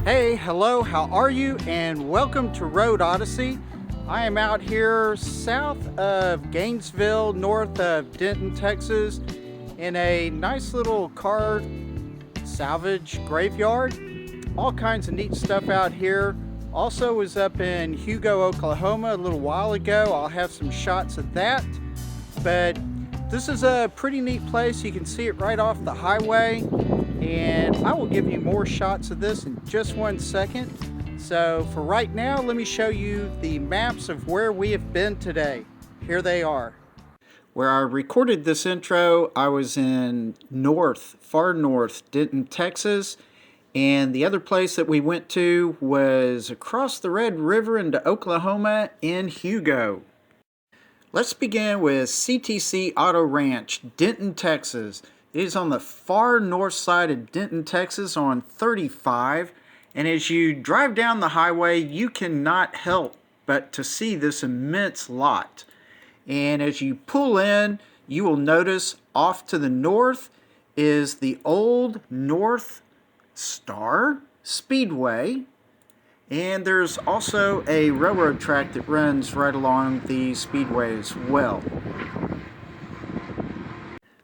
Hey, hello, how are you? And welcome to Road Odyssey. I am out here south of Gainesville, north of Denton, Texas, in a nice little car salvage graveyard. All kinds of neat stuff out here. Also was up in Hugo, Oklahoma a little while ago. I'll have some shots of that. But this is a pretty neat place. You can see it right off the highway. And I will give you more shots of this in just 1 second. So for right now, let me show you the maps of where we have been today. Here they are. Where I recorded this intro, I was in far north, Denton, Texas. And the other place that we went to was across the Red River into Oklahoma in Hugo. Let's begin with CTC Auto Ranch, Denton, Texas. It is on the far north side of Denton, Texas on 35. And as you drive down the highway, you cannot help but to see this immense lot. And as you pull in, you will notice off to the north is the old North Star Speedway. And there's also a railroad track that runs right along the speedway as well.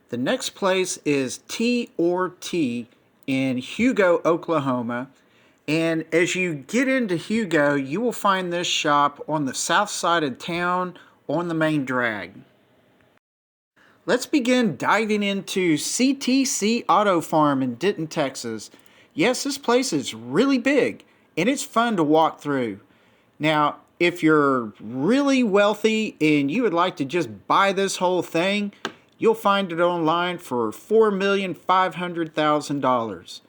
The next place is T&T in Hugo, Oklahoma. And as you get into Hugo, you will find this shop on the south side of town on the main drag. Let's begin diving into CTC Auto Farm in Denton, Texas. Yes, this place is really big and it's fun to walk through. Now, if you're really wealthy and you would like to just buy this whole thing, you'll find it online for $4,500,000.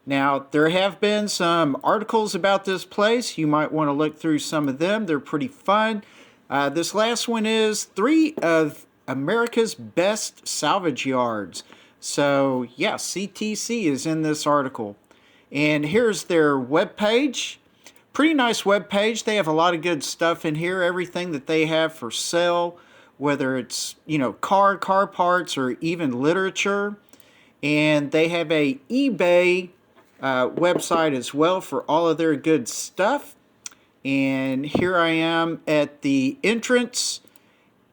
Now, there have been some articles about this place. You might want to look through some of them. They're pretty fun. This last one is 3 of America's best salvage yards. So, yeah, CTC is in this article. And here's their webpage. Pretty nice webpage. They have a lot of good stuff in here. Everything that they have for sale, whether it's, car parts or even literature. And they have a eBay website as well for all of their good stuff. And here I am at the entrance.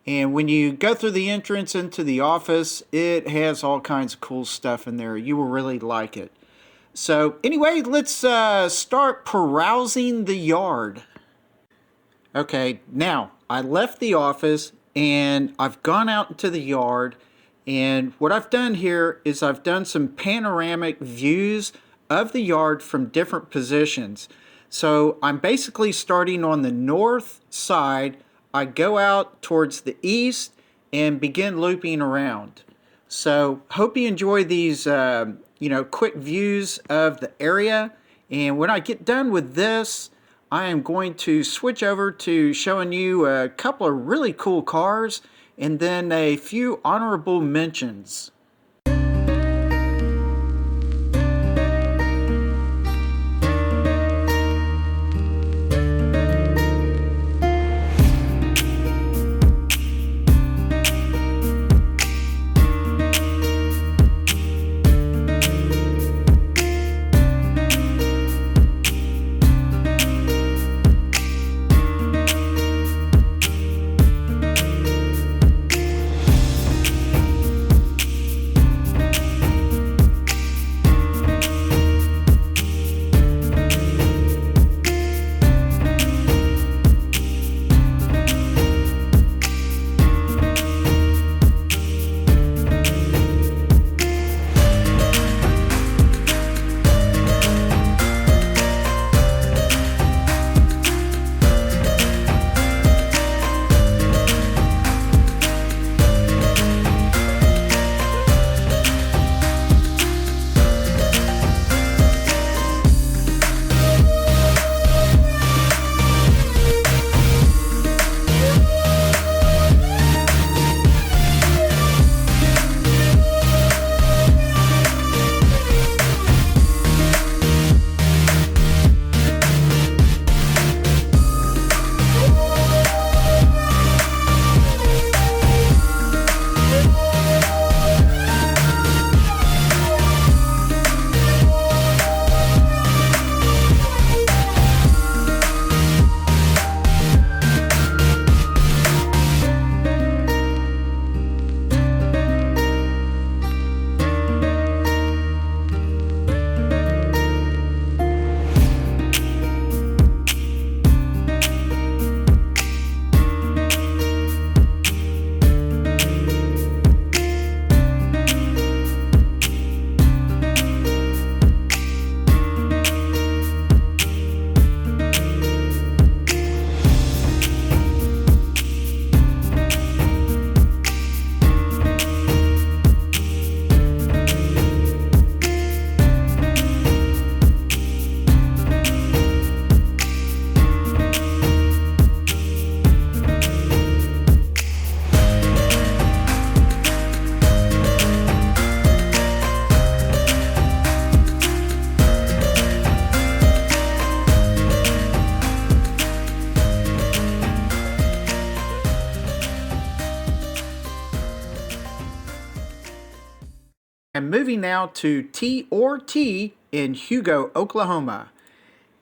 And when you go through the entrance into the office, it has all kinds of cool stuff in there. You will really like it. So anyway, let's start perusing the yard. Okay, now I left the office and I've gone out into the yard, and what I've done here is I've done some panoramic views of the yard from different positions. So I'm basically starting on the north side. I go out towards the east and begin looping around. So hope you enjoy these quick views of the area. And when I get done with this, I am going to switch over to showing you a couple of really cool cars and then a few honorable mentions. moving now to T in Hugo, Oklahoma.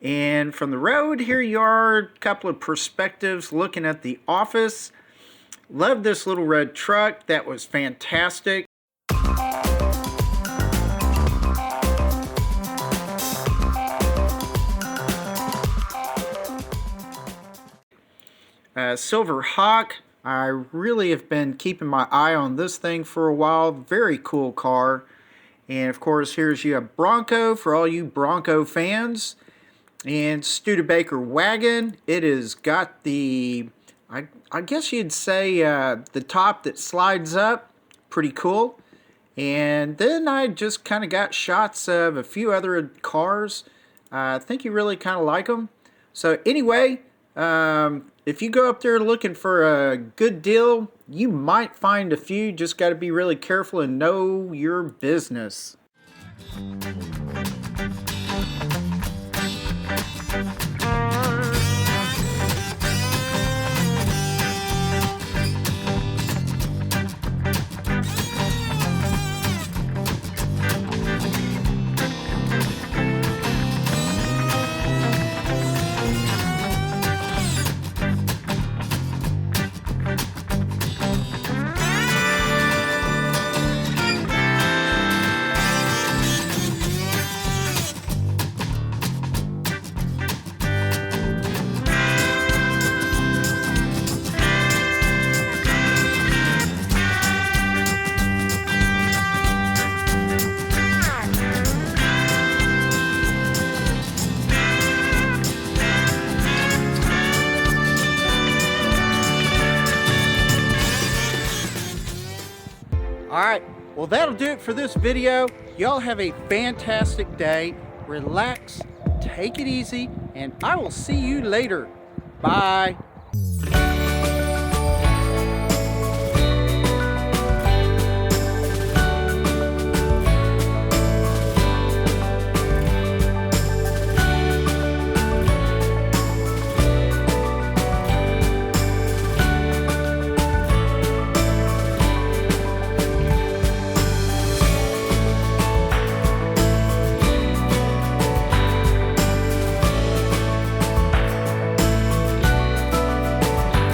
And from the road, here you are, a couple of perspectives looking at the office. Love this little red truck. That was fantastic. Silver Hawk. I really have been keeping my eye on this thing for a while. Very cool car. And of course, here's you a Bronco for all you Bronco fans. And Studebaker wagon. It has got the, I guess you'd say, the top that slides up. Pretty cool. And then I just kind of got shots of a few other cars. I think you really kind of like them. So anyway, if you go up there looking for a good deal, you might find a few. Just got to be really careful and know your business. Alright, well that'll do it for this video. Y'all have a fantastic day. Relax, take it easy, and I will see you later. Bye.